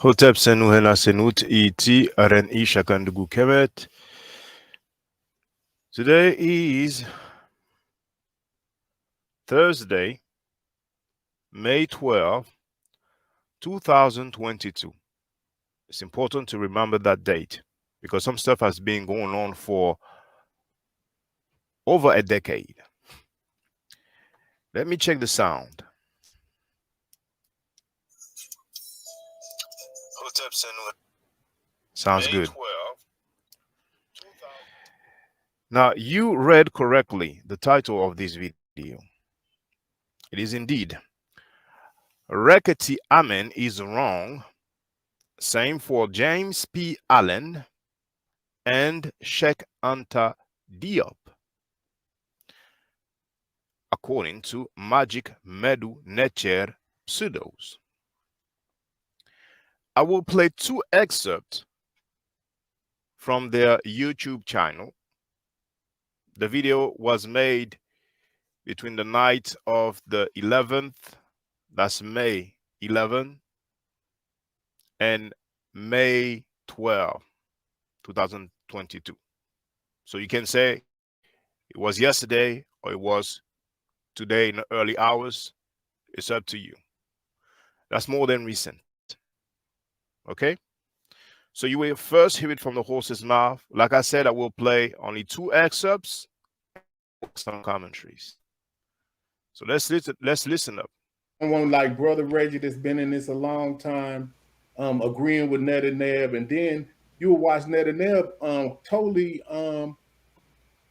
Hotep Senu Hena Senut Iti Aren Isha Kandugu Kemet. Today is Thursday, May 12, 2022. It's important to remember that date because some stuff has been going on for over a decade. Let me check the sound. Sounds good. Now, you read correctly the title of this video. It is indeed Rkhty Amen is wrong. Same for James P. Allen and Cheikh Anta Diop, according to Magic Medu nTr pseudos. I will play two excerpts from their YouTube channel. The video was made between the night of the 11th, that's May 11, and May 12, 2022. So you can say it was yesterday or it was today in the early hours. It's up to you. That's more than recent. Okay? So you will first hear it from the horse's mouth. Like I said, I will play only two excerpts, some commentaries. So let's listen up. Someone like Brother Reggie that's been in this a long time, agreeing with nTr, and then you will watch nTr totally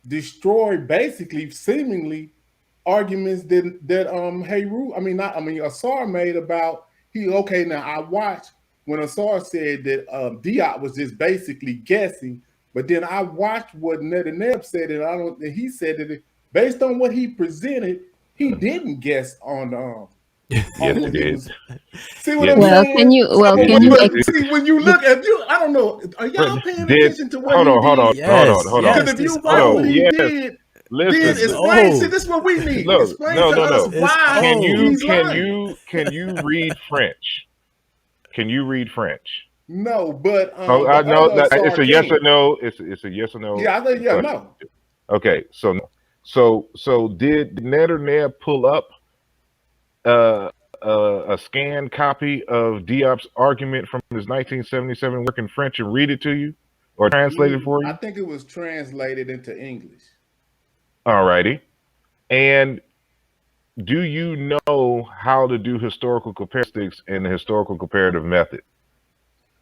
destroy, basically, seemingly, arguments that Asar made about now I watched when Asar said that Diop was just basically guessing, but then I watched what nTr said, and he said that based on what he presented, he didn't guess on Yes, he did. See what I'm saying? Can you see when you look at you? I don't know. Are y'all paying attention to what he did? Hold on. Because if you watch what he did, then explain. See, this is what we need. Explain to us why Can you read French? Can you read French? No, but I know that it's a yes or no. It's a yes or no. Yeah, I think no. Okay, so did nTr pull up a scanned copy of Diop's argument from his 1977 work in French and read it to you or translate it for you? I think it was translated into English. All righty. And do you know how to do historical comparatives in the historical comparative method?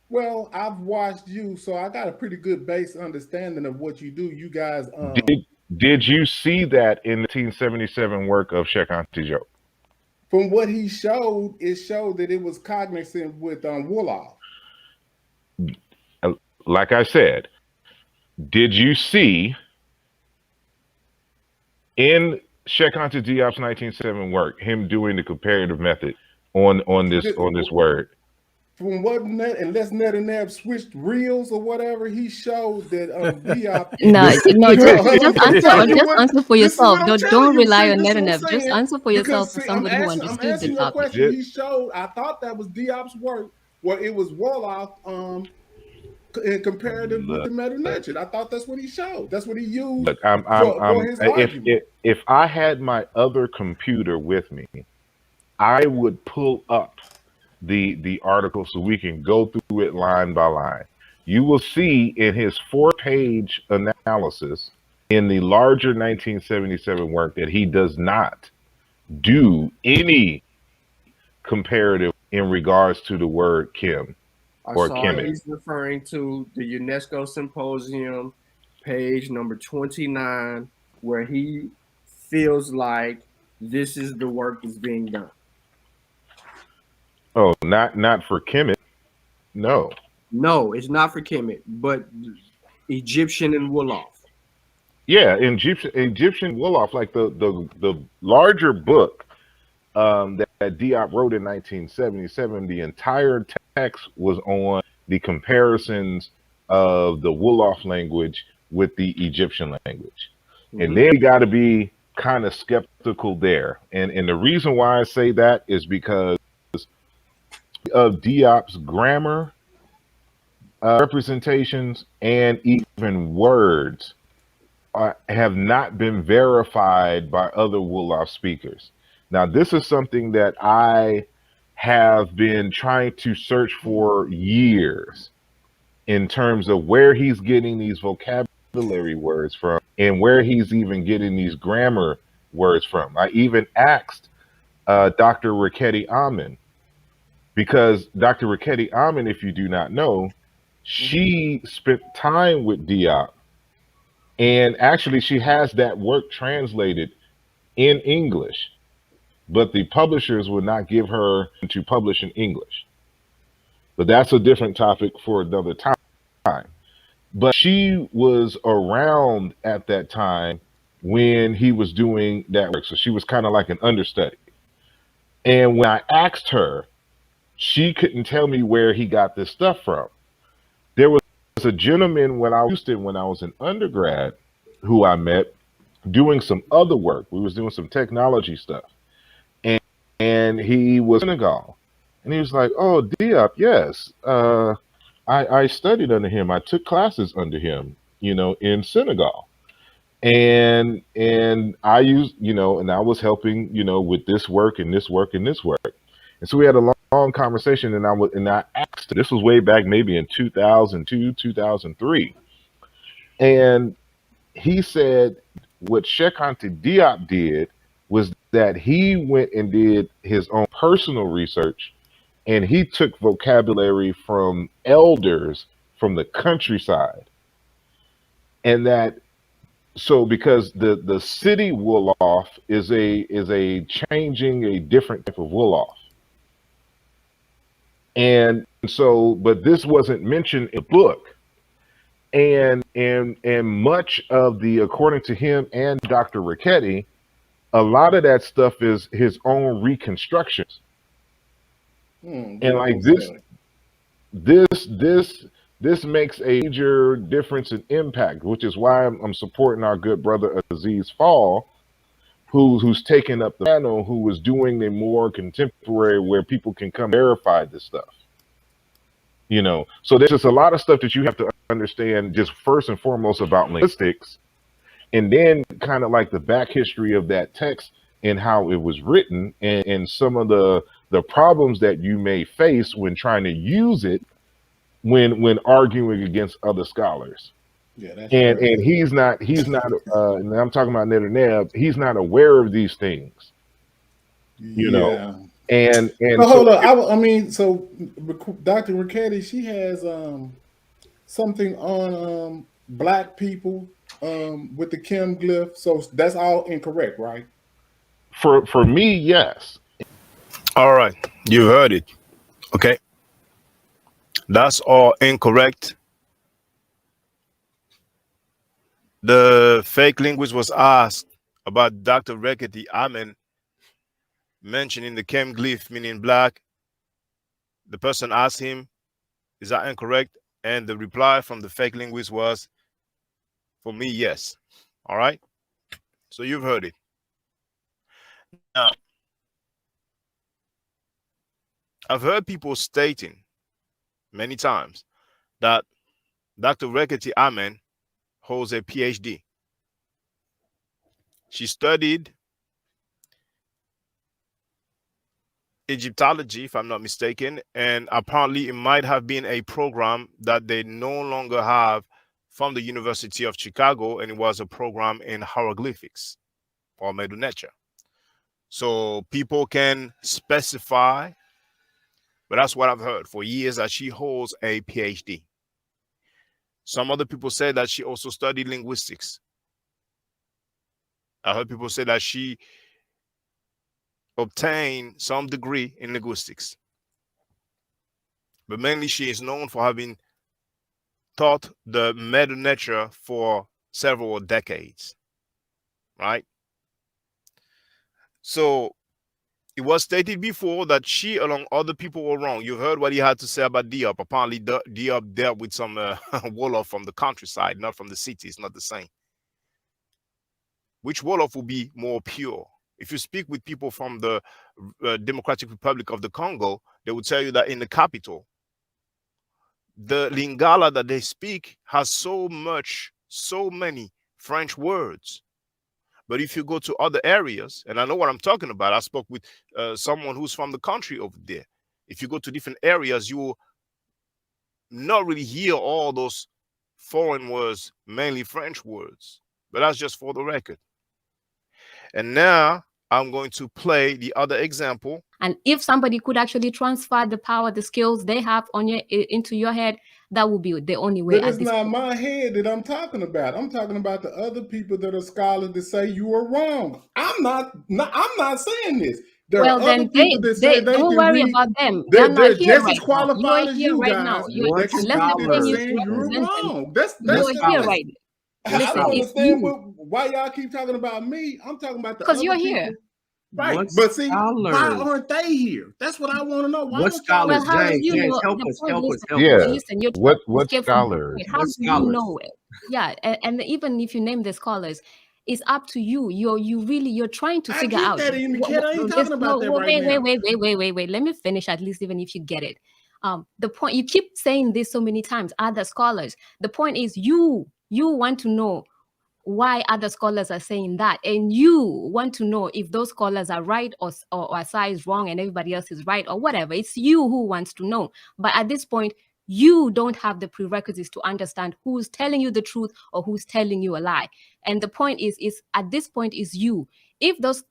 Well, I've watched you, so I got a pretty good base understanding of what you do. You guys did you see that in the 1977 work of Cheikh? From what he showed, it showed that it was cognizant with Wolof. Like I said, did you see in Cheikh Diop's 1977 work him doing the comparative method on this word? From what unless nTr switched reels or whatever, he showed that Diop. just answer for yourself. Don't rely on nTr. Just answer for yourself for somebody who understood the topic. He showed. I thought that was Diop's work, where it was Wolof in comparative with the nTr. I thought that's what he showed. That's what he used for his argument. If I had my other computer with me, I would pull up the article so we can go through it line by line. You will see in his 4-page analysis in the larger 1977 work that he does not do any comparative in regards to the word Kim or Kemet. He's referring to the UNESCO Symposium, page number 29, where he feels like this is the work that's being done. Oh, not for Kemet. No, it's not for Kemet, but Egyptian and Wolof. Yeah, Egyptian Wolof, like the larger book that Diop wrote in 1977. The entire text was on the comparisons of the Wolof language with the Egyptian language, and then you got to be kind of skeptical there. And the reason why I say that is because of Diop's grammar, representations, and even words have not been verified by other Wolof speakers. Now, this is something that I have been trying to search for years in terms of where he's getting these vocabulary words from and where he's even getting these grammar words from. I even asked Dr. Rkhty Amen, because Dr. Rkhty Amen, if you do not know, she spent time with Diop, and actually she has that work translated in English, but the publishers would not give her to publish in English. But that's a different topic for another time. But she was around at that time when he was doing that work. So she was kind of like an understudy. And when I asked her, she couldn't tell me where he got this stuff from. There was a gentleman when I was in undergrad who I met doing some other work. We was doing some technology stuff. And he was in Senegal. And he was like, "Oh, Diop, yes. I studied under him. I took classes under him, in Senegal. And I used, and I was helping, with this work and this work and this work." And so we had a long conversation, and I asked, this was way back maybe in 2002, 2003. And he said what Cheikh Diop did was that he went and did his own personal research, and he took vocabulary from elders from the countryside. And that, so because the city Wolof is a changing, a different type of Wolof. And so, but this wasn't mentioned in the book. And much of the, according to him and Dr. Rkhty, a lot of that stuff is his own reconstructions. And like this makes a major difference in impact, which is why I'm supporting our good brother Aziz Fall, who's taking up the panel, who was doing a more contemporary where people can come verify this stuff. So there's just a lot of stuff that you have to understand, just first and foremost about linguistics, and then kind of like the back history of that text and how it was written, and some of the problems that you may face when trying to use it when arguing against other scholars. Yeah, that's and he's not and I'm talking about Neb, he's not aware of these things. And so hold on. So Dr. Rkhty, she has something on black people with the chem glyph. So that's all incorrect, right? For me, yes. All right, you heard it. Okay, that's all incorrect. The fake linguist was asked about Dr. Rkhty Amen mentioning the chem glyph meaning black. The person asked him, "Is that incorrect?" And the reply from the fake linguist was, "For me, yes." All right, so you've heard it. Now, I've heard people stating many times that Dr. Rkhty Amen holds a PhD. She studied Egyptology, if I'm not mistaken, and apparently it might have been a program that they no longer have from the University of Chicago, and it was a program in hieroglyphics or nTr. So people can specify, but that's what I've heard for years, that she holds a PhD. Some other people say that she also studied linguistics. I heard people say that she obtained some degree in linguistics. But mainly she is known for having taught the nTr for several decades, right? So it was stated before that she, along other people, were wrong. You heard what he had to say about Diop. Apparently, Diop dealt with some Wolof from the countryside, not from the city. It's not the same. Which Wolof will be more pure? If you speak with people from the Democratic Republic of the Congo, they would tell you that in the capital, the Lingala that they speak has so many French words. But if you go to other areas, and I know what I'm talking about, I spoke with someone who's from the country over there. If you go to different areas, you will not really hear all those foreign words, mainly French words. But that's just for the record. And now I'm going to play the other example. And if somebody could actually transfer the power, the skills they have on your into your head, that would be the only way. But it's not my head that I'm talking about. I'm talking about the other people that are scholars that say you are wrong. I'm not saying this. There are other people that say they don't worry about them. They're here just right as qualified now. as you right guys. now. They can saying you're wrong. That's here right now. I don't understand why y'all keep talking about me. I'm talking about the other you're people. here. Right, but see, why aren't they here? That's what I want to know. Why what scholars? James, help us. Yeah. Listen, you're what scholars? How do you know it? Yeah, and even if you name the scholars, it's up to you. You're trying to figure out. That, Amy, I ain't talking about that right now. Wait. Let me finish at least, even if you get it. The point, you keep saying this so many times, other scholars. The point is you want to know why other scholars are saying that, and you want to know if those scholars are right or Asai is wrong and everybody else is right or whatever. It's you who wants to know. But at this point, you don't have the prerequisites to understand who's telling you the truth or who's telling you a lie. And the point is at this point is you. If those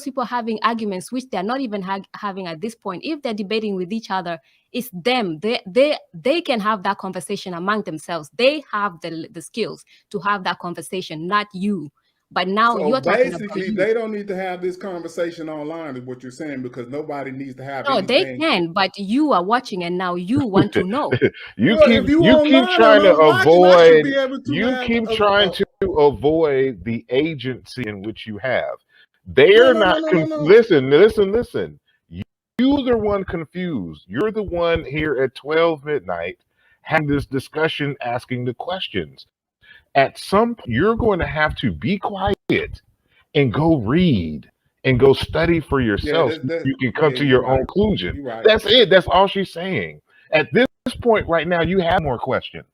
people are having arguments, which they're not even having at this point, if they're debating with each other, it's them. They can have that conversation among themselves. They have the skills to have that conversation, not you. But now you're talking about basically, they don't need to have this conversation online, is what you're saying, because nobody needs to have. No, they can, but you are watching, and now you want to know. you keep trying to avoid. You keep trying to avoid the agency in which you have. They're not. Listen. You're the one confused. You're the one here at 12 midnight having this discussion, asking the questions. At some point, you're going to have to be quiet and go read and go study for yourself. You can come to your own conclusion. Right. That's it. That's all she's saying. At this point right now, you have more questions.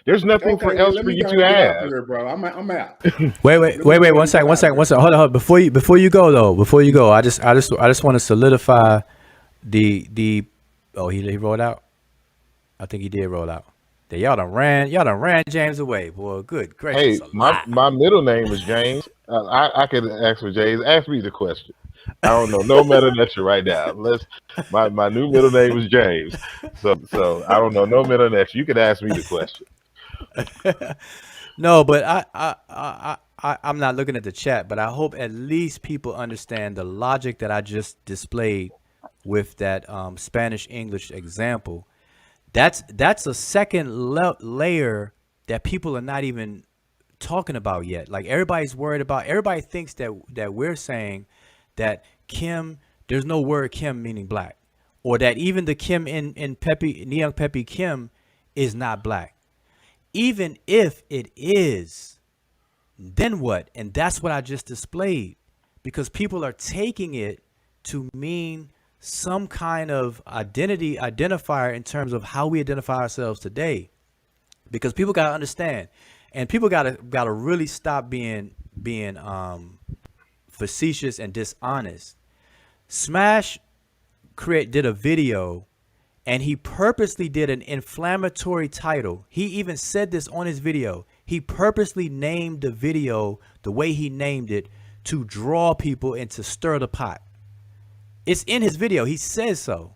There's nothing else for you to ask. Here, bro. I'm out. Wait. 1 second. Hold on. Before you go, I just want to solidify the. Oh, he rolled out. I think he did roll out. Y'all done ran James away, boy. Good gracious. Hey, my middle name is James. I can ask for James. Ask me the question. I don't know no meta-nature right now. My new middle name is James. So I don't know no meta-nature. You can ask me the question. No, but I'm not looking at the chat, but I hope at least people understand the logic that I just displayed with that Spanish English example. That's a second layer that people are not even talking about yet. Like everybody's worried about. Everybody thinks that we're saying that Kim, there's no word Kim meaning black, or that even the Kim in Neon Pepe Kim is not black. Even if it is, then what? And that's what I just displayed, because people are taking it to mean some kind of identifier in terms of how we identify ourselves today, because people got to understand, and people got to really stop being facetious and dishonest. Smash did a video, and he purposely did an inflammatory title. He even said this on his video. He purposely named the video the way he named it to draw people and to stir the pot. It's in his video. He says so.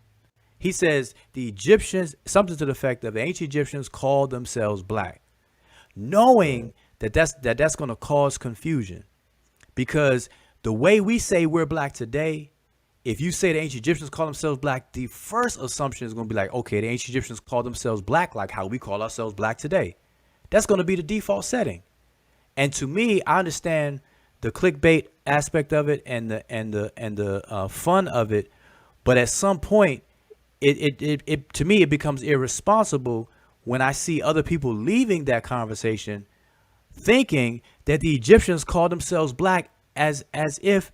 He says the Egyptians, something to the effect of the ancient Egyptians called themselves black, knowing that that's going to cause confusion, because the way we say we're black today, if you say the ancient Egyptians call themselves black, the first assumption is going to be like, okay, the ancient Egyptians call themselves black like how we call ourselves black today. That's going to be the default setting. And to me, I understand the clickbait aspect of it and the fun of it, but at some point, it to me it becomes irresponsible when I see other people leaving that conversation thinking that the Egyptians call themselves black as if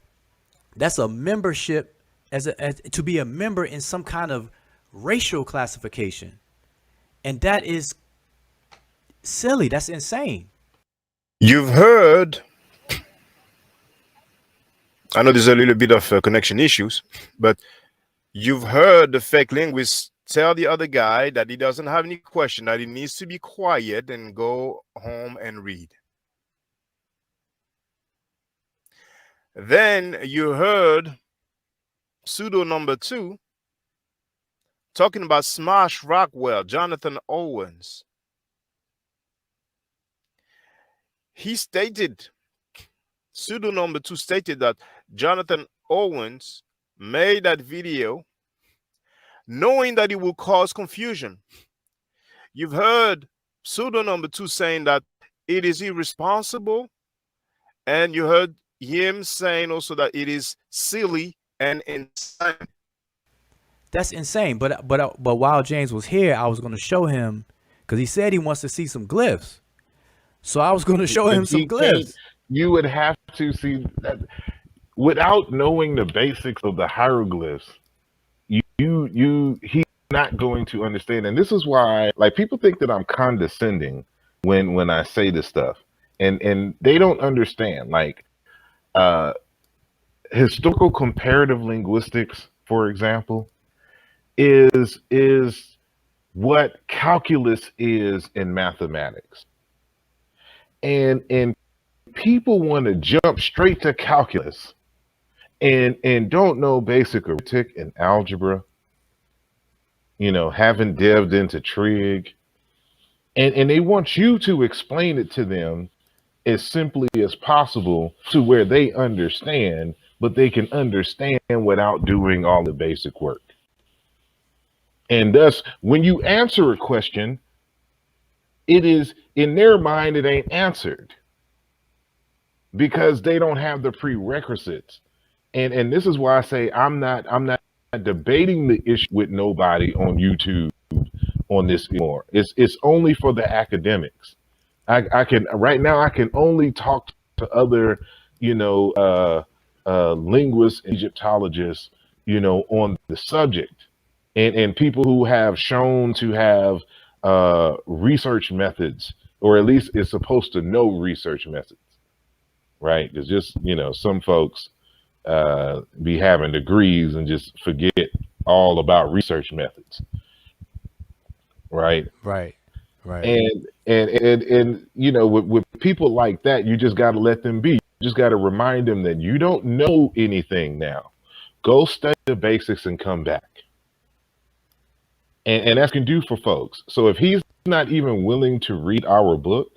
That's a membership as to be a member in some kind of racial classification. And that is silly. That's insane. You've heard, I know there's a little bit of connection issues, but you've heard the fake linguist tell the other guy that he doesn't have any question, that he needs to be quiet and go home and read. Then you heard pseudo number 2 talking about Smash Rockwell, Jonathan Owens. He stated, pseudo number 2 stated that Jonathan Owens made that video knowing that it will cause confusion. You've heard pseudo number 2 saying that it is irresponsible, and you heard him saying also that it is silly and insane. That's insane. But while James was here, I was going to show him, because he said he wants to see some glyphs. So I was going to show him some glyphs. You would have to see that without knowing the basics of the hieroglyphs. He's not going to understand. And this is why, like, people think that I'm condescending when I say this stuff, and they don't understand. Like, historical comparative linguistics, for example, is what calculus is in mathematics. And people want to jump straight to calculus and don't know basic arithmetic and algebra, haven't delved into trig. And they want you to explain it to them as simply as possible to where they understand, but they can understand without doing all the basic work. And thus, when you answer a question, it is in their mind, it ain't answered because they don't have the prerequisites. And this is why I say I'm not debating the issue with nobody on YouTube on this anymore. It's only for the academics. I can right now I can only talk to other linguists, Egyptologists, on the subject, and people who have shown to have research methods, or at least is supposed to know research methods, right? Because just some folks be having degrees and just forget all about research methods, right? Right. And with people like that, you just got to let them be. You just got to remind them that you don't know anything now. Go study the basics and come back. And that's can do for folks. So if he's not even willing to read our book,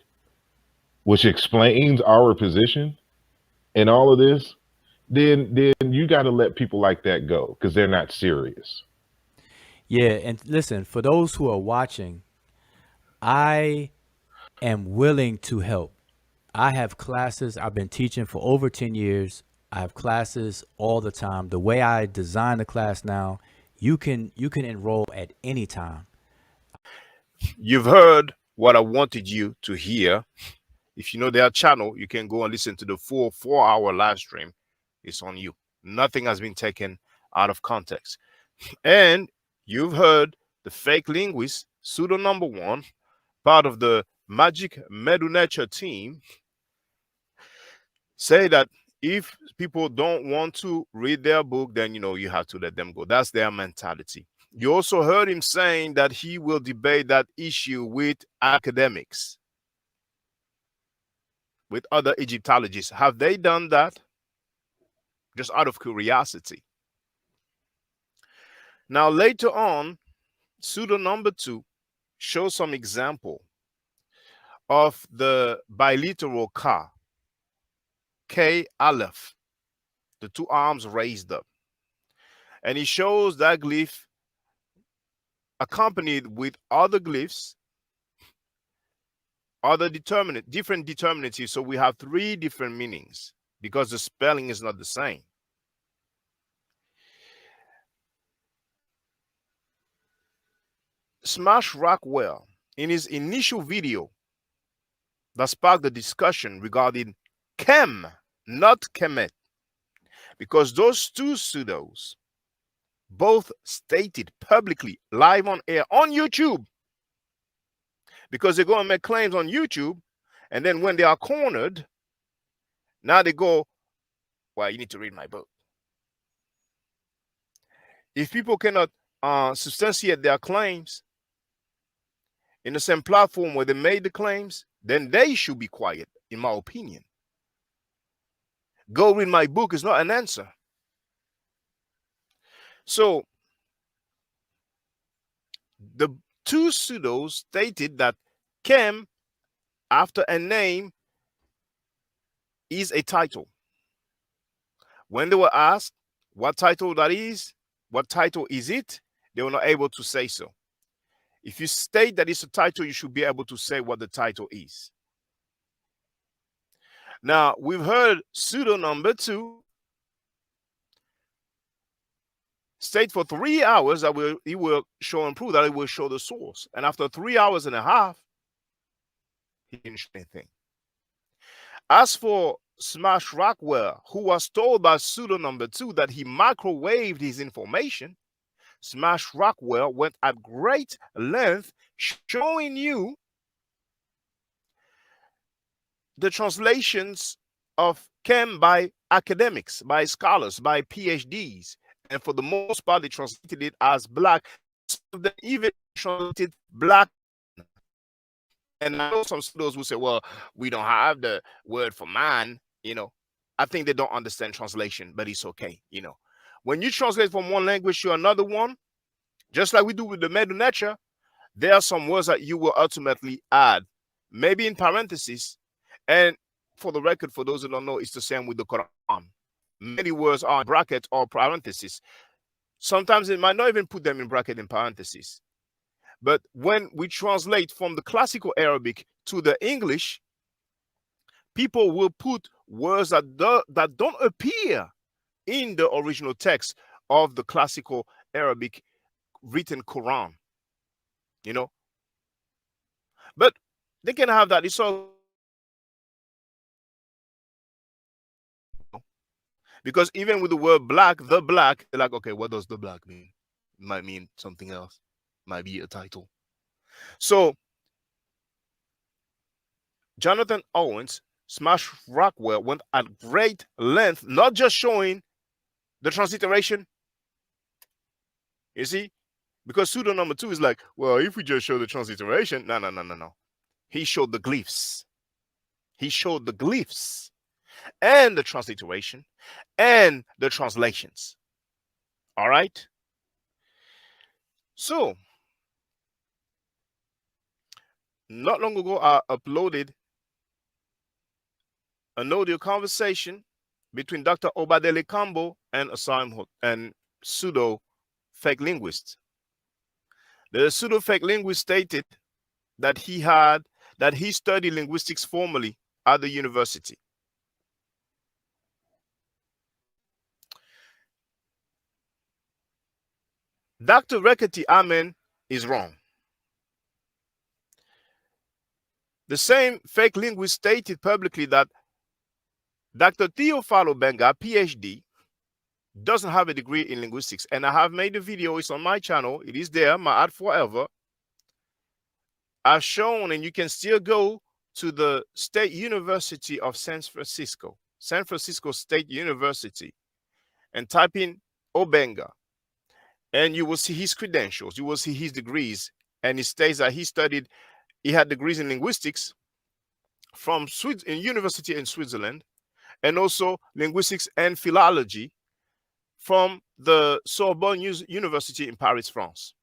which explains our position and all of this, then you got to let people like that go because they're not serious. Yeah, and listen, for those who are watching, I am willing to help. I have classes. I've been teaching for over 10 years. I have classes all the time. The way I design the class now, you can enroll at any time. You've heard what I wanted you to hear. If you know their channel, you can go and listen to the full 4-hour live stream. It's on you. Nothing has been taken out of context. And you've heard the fake linguist, pseudo number 1, part of the Magic Medu team, say that if people don't want to read their book, then you have to let them go. That's their mentality. You also heard him saying that he will debate that issue with academics, with other Egyptologists. Have they done that? Just out of curiosity. Now, later on, pseudo number 2 shows some example of the biliteral ka, K Aleph, the 2 arms raised up. And he shows that glyph accompanied with other glyphs, other different determinatives. So we have 3 different meanings because the spelling is not the same. Smash Rockwell, in his initial video that sparked the discussion regarding Chem, not Km.t, because those two pseudos both stated publicly live on air on YouTube, because they go and make claims on YouTube, and then when they are cornered, now they go, well, you need to read my book. If people cannot substantiate their claims in the same platform where they made the claims, then they should be quiet, in my opinion. Go read my book is not an answer. So the two pseudos stated that Chem, after a name, is a title. When they were asked what title that is, what title is it, they were not able to say so. If you state that it's a title, you should be able to say what the title is. Now, we've heard pseudo number 2 state for 3 hours that he will show and prove that he will show the source. And after 3 hours and a half, he didn't show anything. As for Smash Rockwell, who was told by pseudo number 2 that he microwaved his information, Smash Rockwell went at great length showing you the translations of Chem by academics, by scholars, by PhDs. And for the most part, they translated it as black. Some of them even translated black. And I know some students will say, well, we don't have the word for man, I think they don't understand translation, but it's okay, When you translate from one language to another one, just like we do with the Medu Neter, there are some words that you will ultimately add, maybe in parentheses. And for the record, for those who don't know, it's the same with the Quran. Many words are in brackets or parentheses. Sometimes it might not even put them in bracket and parentheses. But when we translate from the classical Arabic to the English, people will put words that don't appear in the original text of the classical Arabic written Quran. But they can have that. It's all because even with the word black, the black, they're like, okay, what does the black mean? It might mean something else. Might be a title. So Jonathan Owens, Smash Rockwell went at great length, not just showing the transliteration. You see? Because pseudo number 2 is like, well, if we just show the transliteration, no. He showed the glyphs. He showed the glyphs and the transliteration and the translations. All right? So, not long ago, I uploaded an audio conversation between Dr. Obadele Kambo and and pseudo fake linguist. The pseudo fake linguist stated that he studied linguistics formally at the university. Dr. Rkhty Amen is wrong. The same fake linguist stated publicly that Dr. Theophilo Benga, PhD, doesn't have a degree in linguistics. And I have made a video, it's on my channel, it is there, my ad forever. I've shown, and you can still go to the State University of San Francisco State University, and type in Obenga, and you will see his credentials, you will see his degrees, and it states that he had degrees in linguistics from university in Switzerland, and also linguistics and philology from the Sorbonne University in Paris, France.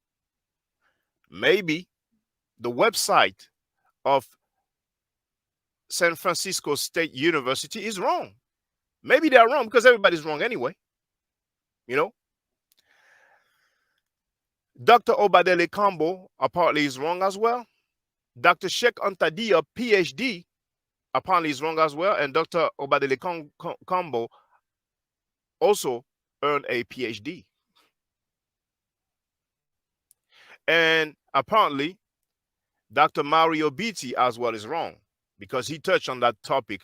Maybe the website of San Francisco State University is wrong. Maybe they're wrong because everybody's wrong anyway. Dr. Obadele Kambo apparently is wrong as well. Dr. Cheikh Anta Diop, PhD, apparently is wrong as well. And Dr. Obadele Kambo also earned a PhD. And apparently, Dr. Mario Bjt.j as well is wrong because he touched on that topic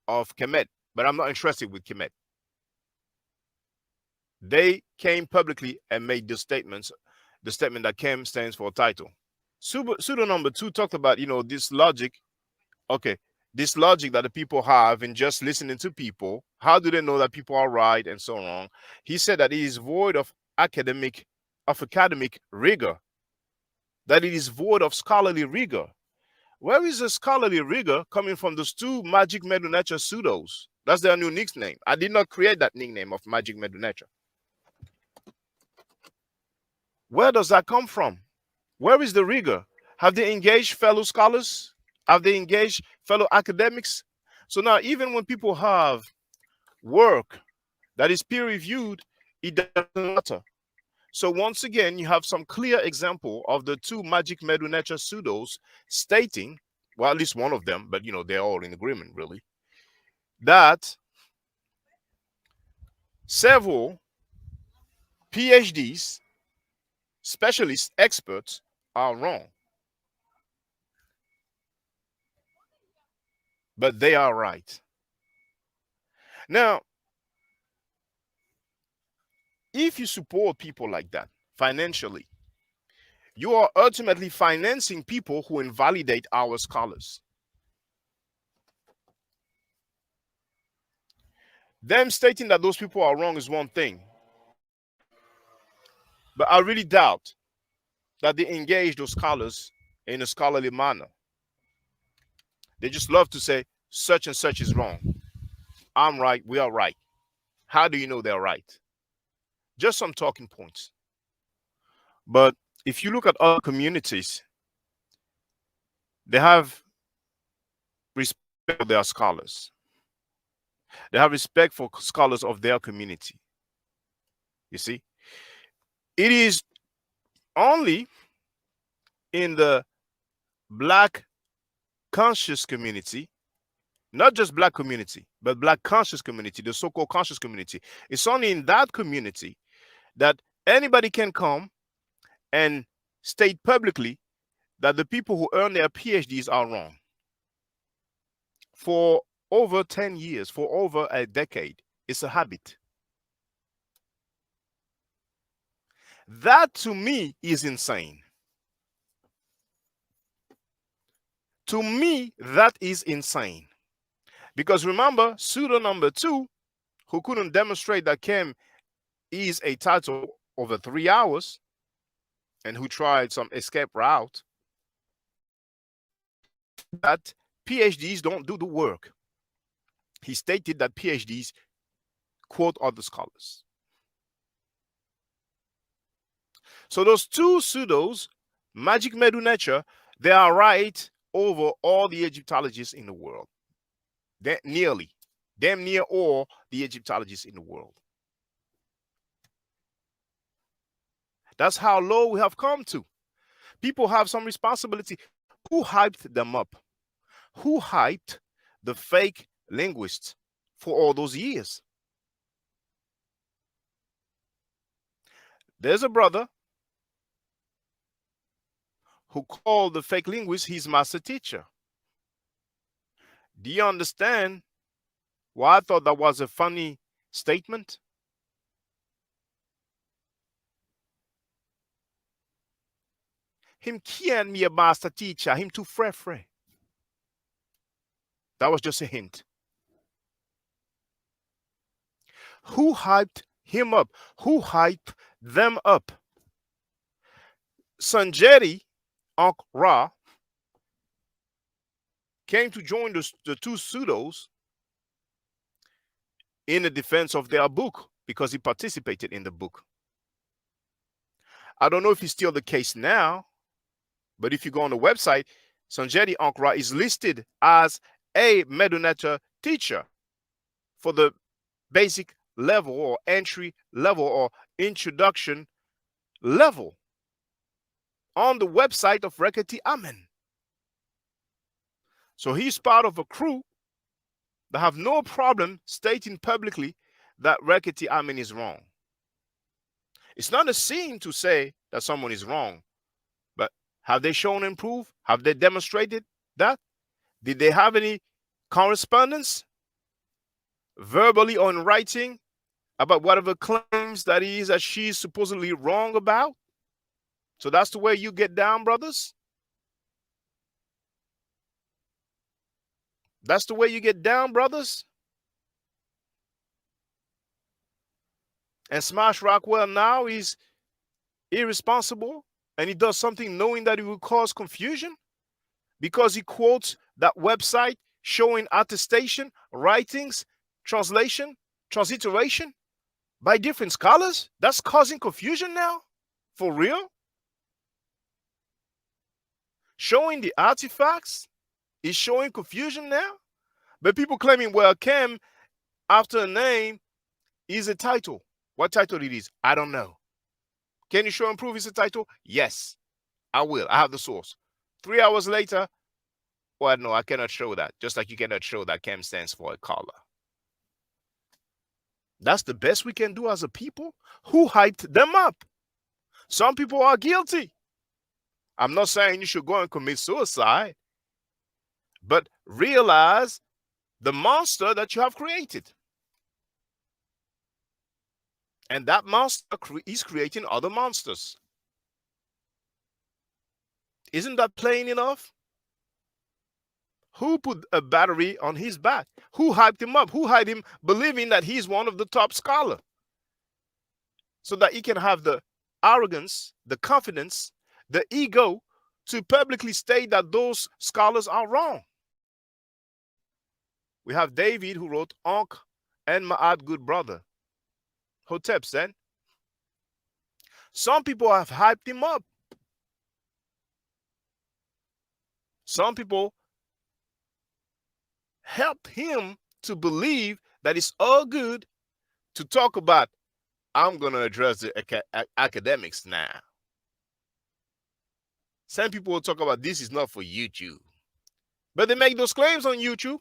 of Km.t, but I'm not interested with Km.t. they came publicly and made the statement that Km stands for title. Pseudo number 2 talked about, this logic. Okay, this logic that the people have in just listening to people. How do they know that people are right and so on? He said that it is void of academic rigor, that it is void of scholarly rigor. Where is the scholarly rigor coming from those two Magic Medu Nature pseudos? That's their new nickname. I did not create that nickname of Magic Medu Nature. Where does that come from? Where is the rigor? Have they engaged fellow scholars? Have they engaged fellow academics? So now, even when people have work that is peer-reviewed, it doesn't matter. So once again, you have some clear example of the two Magic Medu Nature pseudos stating, well, at least one of them, but they're all in agreement, really, that several PhDs, specialists, experts are wrong. But they are right. Now, if you support people like that financially, you are ultimately financing people who invalidate our scholars. Them stating that those people are wrong is one thing. But I really doubt that they engage those scholars in a scholarly manner. They just love to say, such and such is wrong. I'm right, we are right. How do you know they're right? Just some talking points. But if you look at other communities, they have respect for their scholars. They have respect for scholars of their community. You see? It is only in the Black conscious community, not just Black community, but Black conscious community, the so-called conscious community. It's only in that community that anybody can come and state publicly that the people who earn their PhDs are wrong. For over 10 years, for over a decade, it's a habit. That to me is insane. To me, that is insane. Because remember, pseudo number 2, who couldn't demonstrate that Km is a title over 3 hours, and who tried some escape route, that PhDs don't do the work. He stated that PhDs quote other scholars. So those two pseudos, Magic Medu Nature, they are right over all the Egyptologists in the world. Damn near all the Egyptologists in the world. That's how low we have come to. People have some responsibility. Who hyped them up? Who hyped the fake linguists for all those years? There's a brother who called the fake linguist his master teacher. Do you understand why I thought that was a funny statement? Him can't be a master teacher, him too free. That was just a hint. Who hyped him up? Who hyped them up? Nsw.t, Ankh-Ra, came to join the two pseudos in the defense of their book because he participated in the book. I don't know if it's still the case now, but if you go on the website, Nsw.t, Ankh-Ra is listed as a Medu Nature teacher for the basic level or entry level or introduction level on the website of Rkhty Amen. So he's part of a crew that have no problem stating publicly that Rkhty Amen is wrong. It's not a sin to say that someone is wrong, but have they shown and proved? Have they demonstrated that? Did they have any correspondence, verbally or in writing, about whatever claims that he is that she's supposedly wrong about. So that's the way you get down, brothers. That's the way you get down, brothers. And Smash Rockwell now is irresponsible and he does something knowing that it will cause confusion because he quotes that website showing attestation, writings, translation, transliteration by different scholars. That's causing confusion now? For real? Showing the artifacts is showing confusion now? But people claiming, well, Chem after a name is a title. What title it is? I don't know. Can you show and prove it's a title? Yes, I will. I have the source. 3 hours later, well, no, I cannot show that. Just like you cannot show that Chem stands for a color. That's the best we can do as a people. Who hyped them up? Some people are guilty. I'm not saying you should go and commit suicide, but realize the monster that you have created. And that monster is creating other monsters. Isn't that plain enough? Who put a battery on his back? Who hyped him up? Who hyped him believing that he's one of the top scholars? So that he can have the arrogance, the confidence, the ego to publicly state that those scholars are wrong. We have David who wrote Ankh-Ra, good brother. Hotep said. Some people have hyped him up. Some people helped him to believe that it's all good to talk about, I'm going to address the academics now. Some people will talk about this is not for YouTube. But they make those claims on YouTube.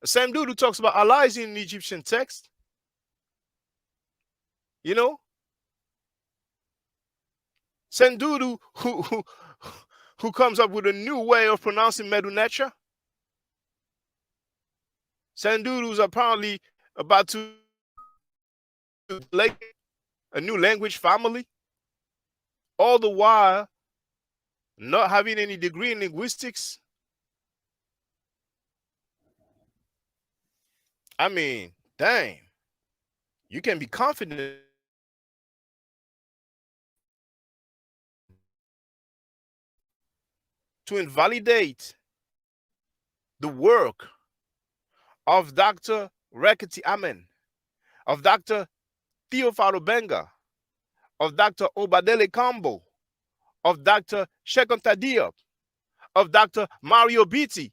The same dude who talks about Allah is in the Egyptian text. You know? Same dude who comes up with a new way of pronouncing Medu Neter. Same dude who's apparently about to like a new language family. All the while not having any degree in linguistics. I mean, dang. You can be confident to invalidate the work of Dr. Rkhty Amen, of Dr. Theophilo Benga, of Dr. Obadele Kambo, of Dr. Cheikh Diop, of Dr. Mario Beatty.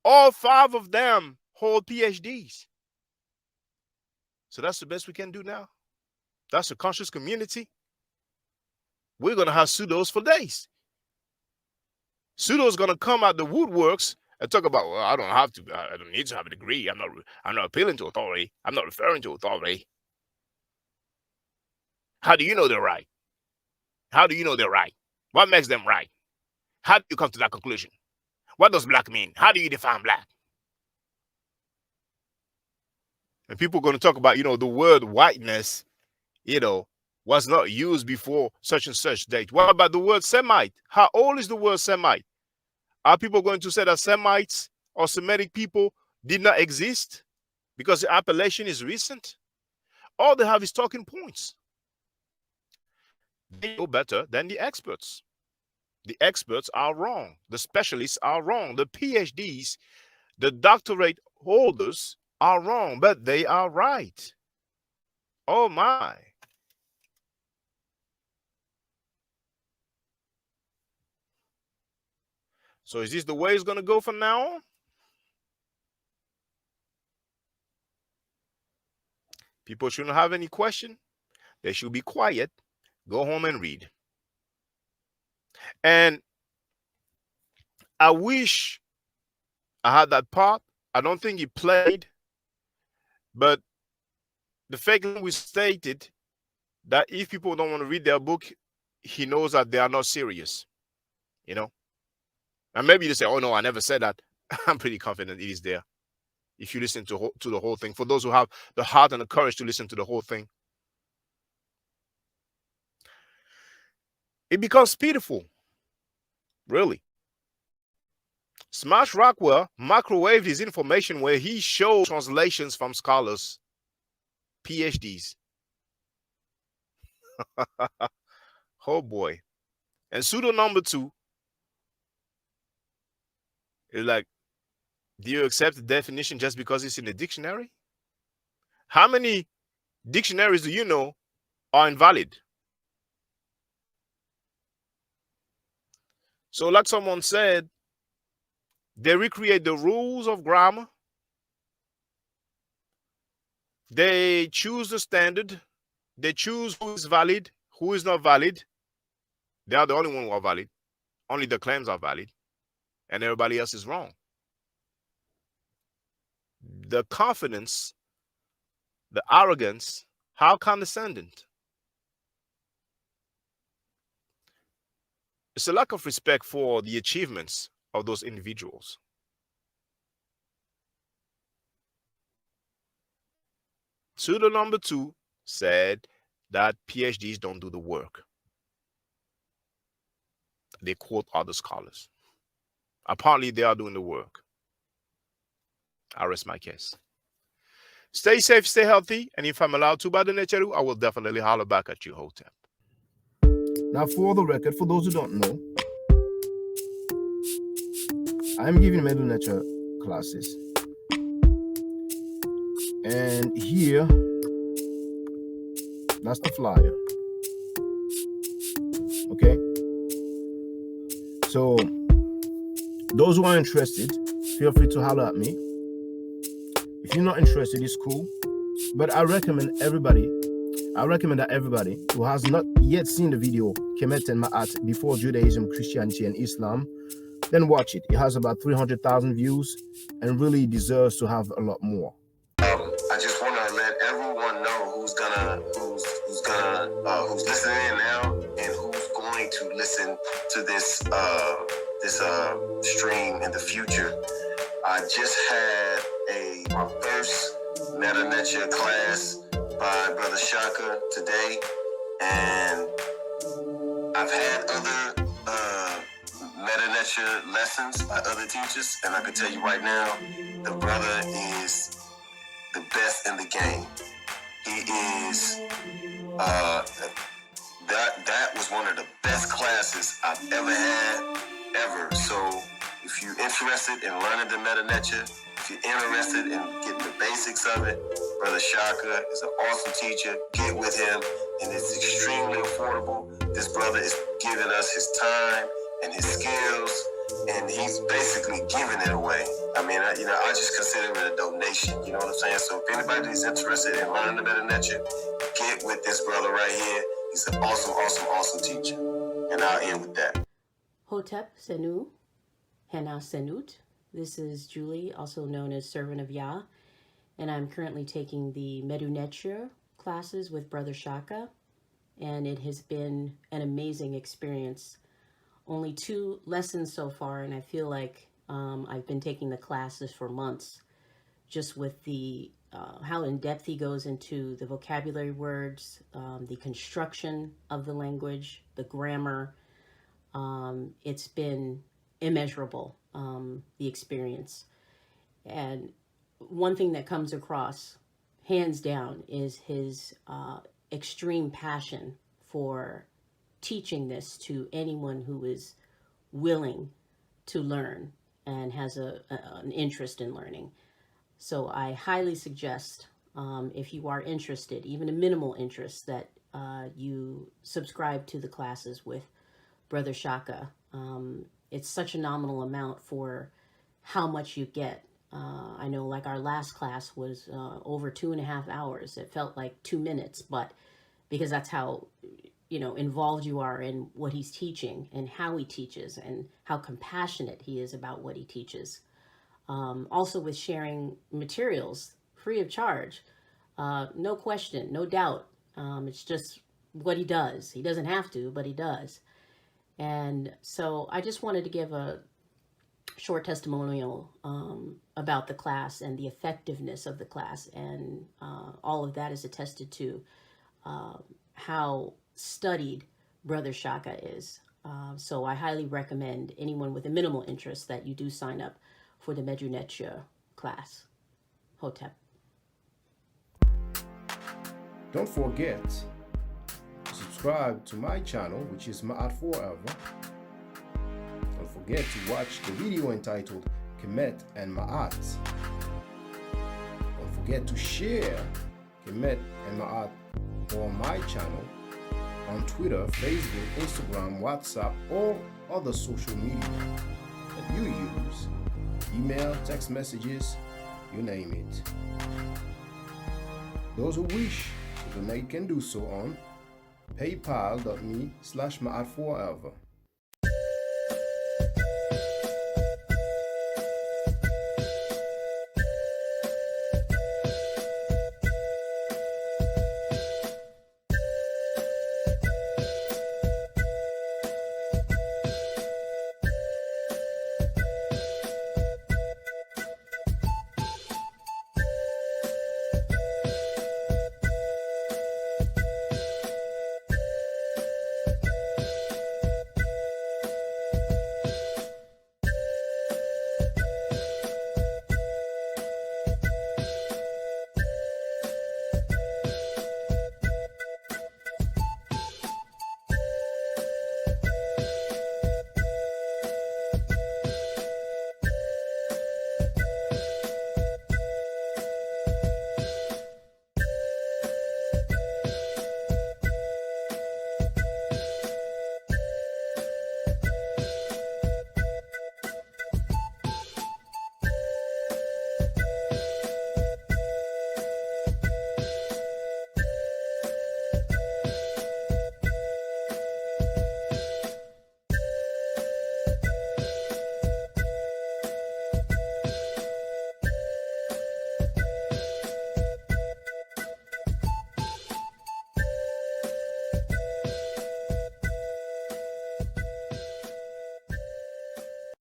All 5 of them hold PhDs. So that's the best we can do now. That's a conscious community. We're going to have pseudos for days. Pseudos going to come out the woodworks and talk about, well, I don't need to have a degree. I'm not appealing to authority. I'm not referring to authority. How do you know they're right? How do you know they're right? What makes them right? How do you come to that conclusion? What does black mean? How do you define black? And people are going to talk about, the word whiteness, was not used before such and such date. What about the word Semite? How old is the word Semite? Are people going to say that Semites or Semitic people did not exist because the appellation is recent? All they have is talking points. They know better than the experts. The experts are wrong. The specialists are wrong. The PhDs, the doctorate holders are wrong, but they are right. Oh my. So is this the way it's going to go from now on? People shouldn't have any question. They should be quiet. Go home and read. And I wish I had that part. I don't think he played. But the fake language stated that if people don't want to read their book, he knows that they are not serious. And maybe they say, oh no, I never said that. I'm pretty confident it is there. if you listen to the whole thing. For those who have the heart and the courage to listen to the whole thing, it becomes pitiful, really. Smash Rockwell microwaved his information where he showed translations from scholars, PhDs. Oh boy. And pseudo number 2 is like, do you accept the definition just because it's in the dictionary? How many dictionaries do you know are invalid? So like someone said, they recreate the rules of grammar. They choose the standard. They choose who is valid, who is not valid. They are the only one who are valid. Only the claims are valid. And everybody else is wrong. The confidence, the arrogance, how condescending. It's a lack of respect for the achievements of those individuals. Pseudo number 2 said that PhDs don't do the work. They quote other scholars. Apparently, they are doing the work. I rest my case. Stay safe, stay healthy, and if I'm allowed to by the nTr, I will definitely holler back at you, Hotep. Now, for the record, for those who don't know, I'm giving Medu nTr classes. And here, that's the flyer. Okay? So, those who are interested, feel free to holler at me. If you're not interested, it's cool. But I recommend that everybody who has not yet seen the video Km.t before Judaism, Christianity, and Islam, then watch it. It has about 300,000 views and really deserves to have a lot more. I just want to let everyone know who's listening in now and who's going to listen to this stream in the future. I just had my first Meta nTr class by Brother Shaka today, and I've had other Meta nTr lessons by other teachers, and I can tell you right now, the brother is the best in the game. He is that was one of the best classes I've ever had ever. So if you're interested in learning the Meta nTr, if you're interested in getting the basics of it, Brother Shaka is an awesome teacher. Get with him, and it's extremely affordable. This brother is giving us his time and his skills, and he's basically giving it away. I mean, I just consider it a donation. You know what I'm saying? So if anybody is interested in learning the Meta nTr, get with this brother right here. He's an awesome, awesome, awesome teacher. And I'll end with that. Hotep Senu, Hena Nsw.t. This is Julie, also known as Servant of Yah, and I'm currently taking the Medu nTr classes with Brother Shaka, and it has been an amazing experience. Only 2 lessons so far, and I feel like I've been taking the classes for months, just with the how in depth he goes into the vocabulary words, the construction of the language, the grammar. It's been immeasurable, the experience. And one thing that comes across, hands down, is his extreme passion for teaching this to anyone who is willing to learn and has an interest in learning. So I highly suggest, if you are interested, even a minimal interest, that you subscribe to the classes with Brother Shaka. It's such a nominal amount for how much you get. I know, like, our last class was over 2.5 hours. It felt like 2 minutes, but because that's how, involved you are in what he's teaching and how he teaches and how compassionate he is about what he teaches. Also with sharing materials free of charge, no question, no doubt. It's just what he does. He doesn't have to, but he does. And so I just wanted to give a short testimonial about the class and the effectiveness of the class, and all of that is attested to how studied Brother Shaka is. So I highly recommend anyone with a minimal interest that you do sign up for the nTr class. Hotep. Don't forget to subscribe to my channel, which is Ma'at Forever. Don't forget to watch the video entitled Km.t and Ma'at. Don't forget to share Km.t and Ma'at on my channel on Twitter, Facebook, Instagram, WhatsApp, or other social media that you use. Email, text messages, you name it. Those who wish to donate can do so on paypal.me/Ma'at Forever.